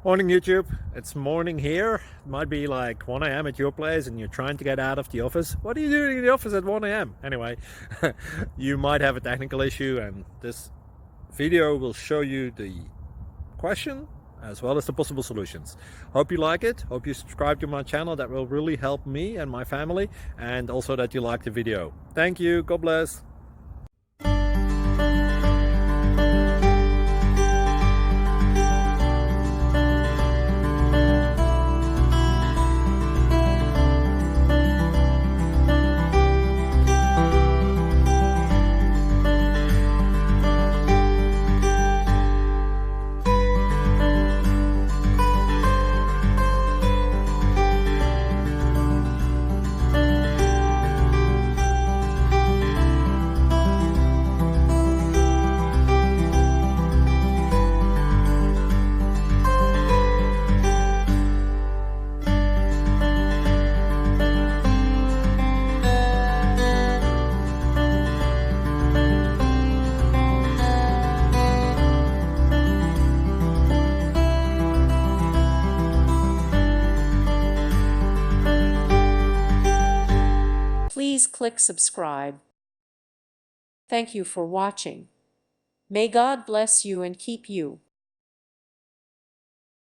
Morning YouTube, it's morning here. It might be like 1 a.m. at your place and you're trying to get out of the office. What are you doing in the office at 1 a.m.? Anyway, you might have a technical issue and this video will show you the question as well as the possible solutions. Hope you like it, hope you subscribe to my channel. That will really help me and my family, and also that you like the video. Thank you, God bless. Please click subscribe. Thank you for watching. May God bless you and keep you.